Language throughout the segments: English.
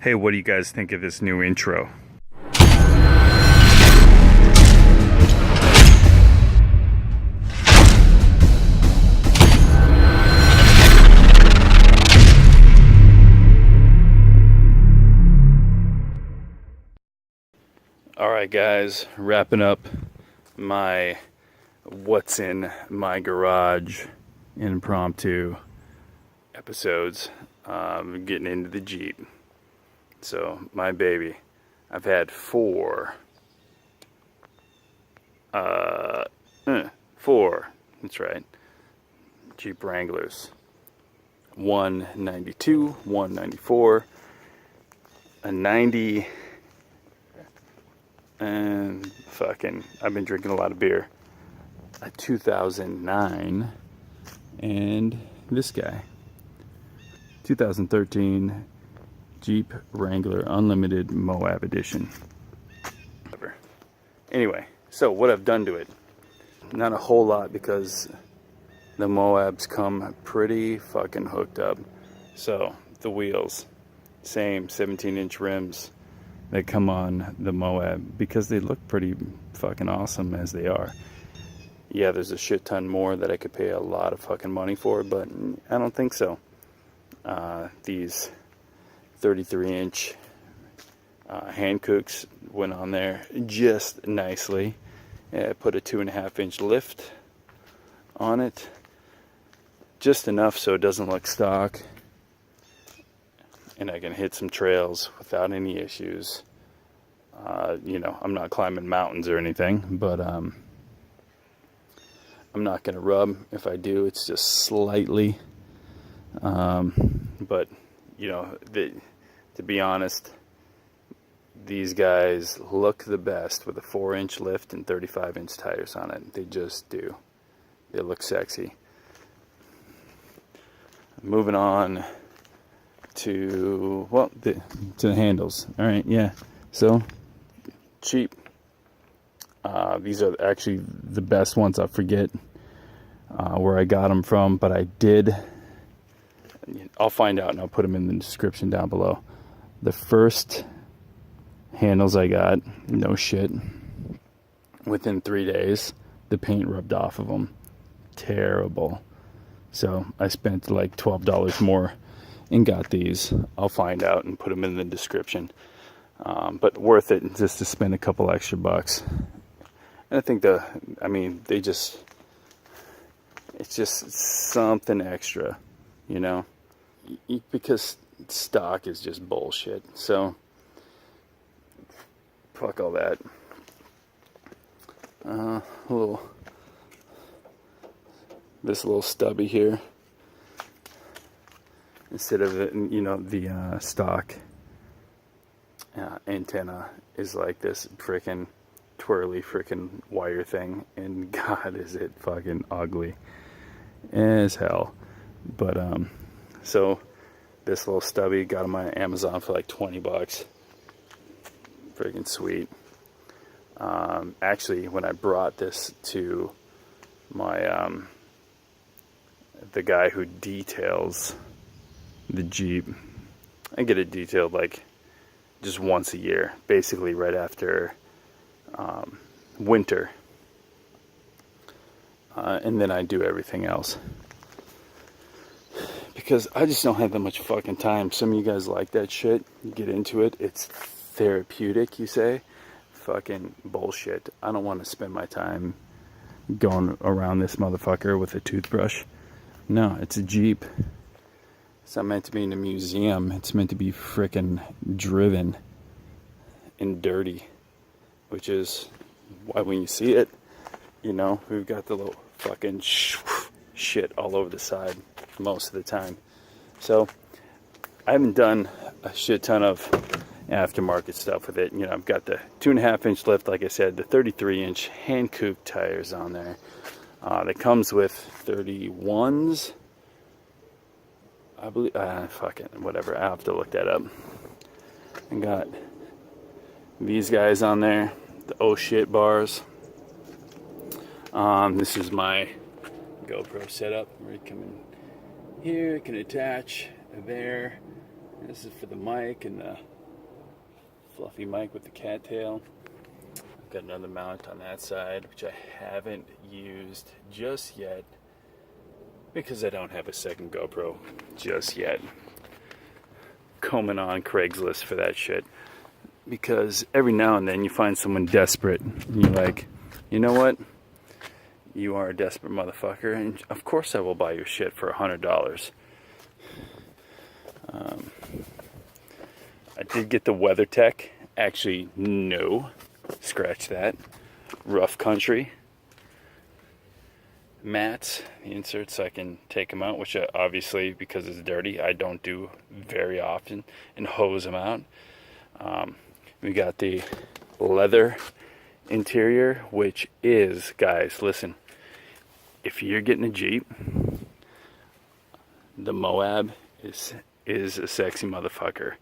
Hey, what do you guys think of this new intro? Alright guys, wrapping up my what's in my garage impromptu episodes. Getting into the Jeep. So my baby, I've had four, that's right, Jeep Wranglers. 192, 194, a 90, and I've been drinking a lot of beer, a 2009, and this guy, 2013 Jeep Wrangler Unlimited Moab Edition. Anyway, so what I've done to it, not a whole lot, because the Moabs come pretty fucking hooked up. So the wheels, same 17-inch rims that come on the Moab, because they look pretty fucking awesome as they are. Yeah, there's a shit ton more that I could pay a lot of fucking money for, but I don't think so. These 33-inch hand cooks went on there just nicely. Put a 2.5-inch lift on it, just enough so it doesn't look stock, and I can hit some trails without any issues. You know, I'm not climbing mountains or anything, but I'm not gonna rub. If I do, it's just slightly. But you know, to be honest, these guys look the best with a 4-inch lift and 35-inch tires on it. They just do. They look sexy. Moving on to, well, to the handles. All right, yeah. So cheap. These are actually the best ones. I forget where I got them from, but I did. I'll find out and I'll put them in the description down below. The first handles I got, no shit, within 3 days, the paint rubbed off of them. Terrible. So I spent like $12 more and got these. I'll find out and put them in the description. But worth it just to spend a couple extra bucks. And I think it's just something extra, you know, because stock is just bullshit. So fuck all that. This little stubby here, instead of the stock antenna, is like this frickin' twirly frickin' wire thing, and God, is it fucking ugly as hell. But so this little stubby, got on my Amazon for like 20 bucks. Friggin' sweet. Actually, when I brought this to my the guy who details the Jeep, I get it detailed like just once a year, basically right after winter, and then I do everything else, because I just don't have that much fucking time. Some of you guys like that shit, you get into it, it's therapeutic, you say. Fucking bullshit. I don't want to spend my time going around this motherfucker with a toothbrush. No, it's a Jeep. It's not meant to be in a museum. It's meant to be frickin' driven and dirty, which is why when you see it, you know, we've got the little fucking shit all over the side most of the time. So I haven't done a shit ton of aftermarket stuff with it. You know, I've got the 2.5-inch lift, like I said, the 33-inch hand coupe tires on there. That comes with 31s, I believe. Fucking whatever, I have to look that up. I got these guys on there, the oh shit bars. This is my GoPro setup. Where come in here, can attach there. This is for the mic and the fluffy mic with the cattail. I've got another mount on that side, which I haven't used just yet because I don't have a second GoPro just yet. Combing on Craigslist for that shit, because every now and then you find someone desperate and you're like, you know what, you are a desperate motherfucker, and of course I will buy your shit for $100. I did get the WeatherTech. Actually, no, scratch that. Rough Country mats, the inserts, so I can take them out, which obviously, because it's dirty, I don't do very often, and hose them out. We got the leather interior, which is, guys, listen, if you're getting a Jeep, the Moab is a sexy motherfucker.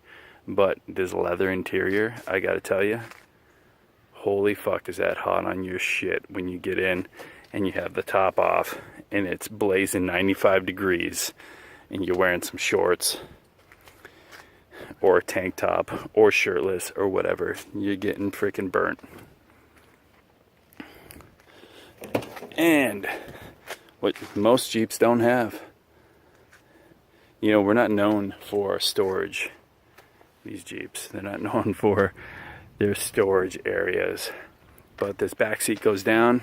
But this leather interior, I gotta tell you, holy fuck, is that hot on your shit when you get in and you have the top off and it's blazing 95 degrees and you're wearing some shorts or a tank top or shirtless or whatever. You're getting freaking burnt. And what most Jeeps don't have, you know, we're not known for storage. These Jeeps, they're not known for their storage areas. But this back seat goes down.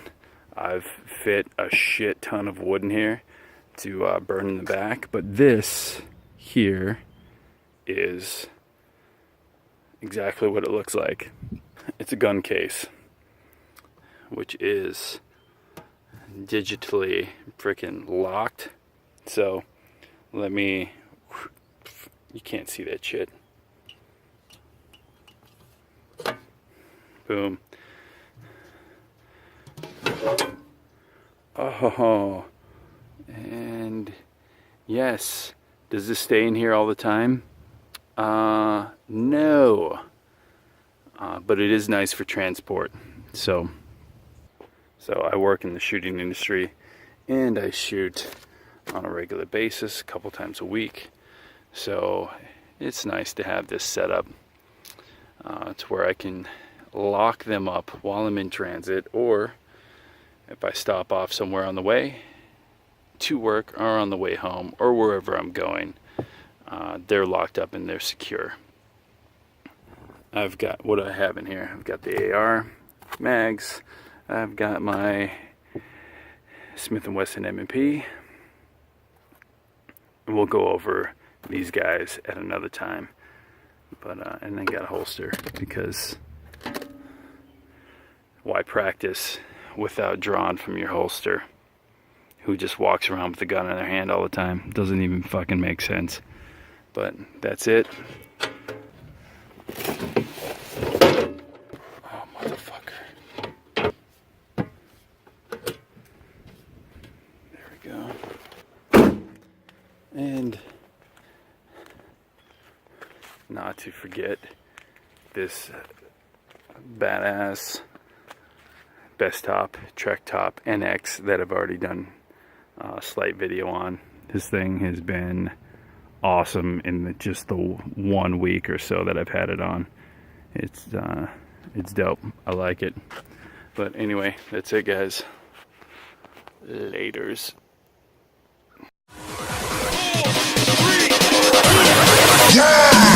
I've fit a shit ton of wood in here to burn in the back. But this here is exactly what it looks like. It's a gun case, which is digitally freaking locked. So let me, you can't see that shit. Boom. Oh, and yes, does this stay in here all the time? No. But it is nice for transport. So I work in the shooting industry, and I shoot on a regular basis, a couple times a week. So it's nice to have this set up. It's where I can lock them up while I'm in transit, or if I stop off somewhere on the way to work or on the way home or wherever I'm going, they're locked up and they're secure. I've got what I have in here. I've got the AR mags. I've got my Smith & Wesson M&P. And we'll go over these guys at another time. But and then got a holster, because why practice without drawn from your holster? Who just walks around with a gun in their hand all the time? Doesn't even fucking make sense. But that's it. Oh, motherfucker. There we go. And not to forget this badass Best Top Trek Top NX that I've already done a slight video on. This thing has been awesome in just the 1 week or so that I've had it on. It's dope. I like it. But anyway, that's it, guys. Laters. Yeah!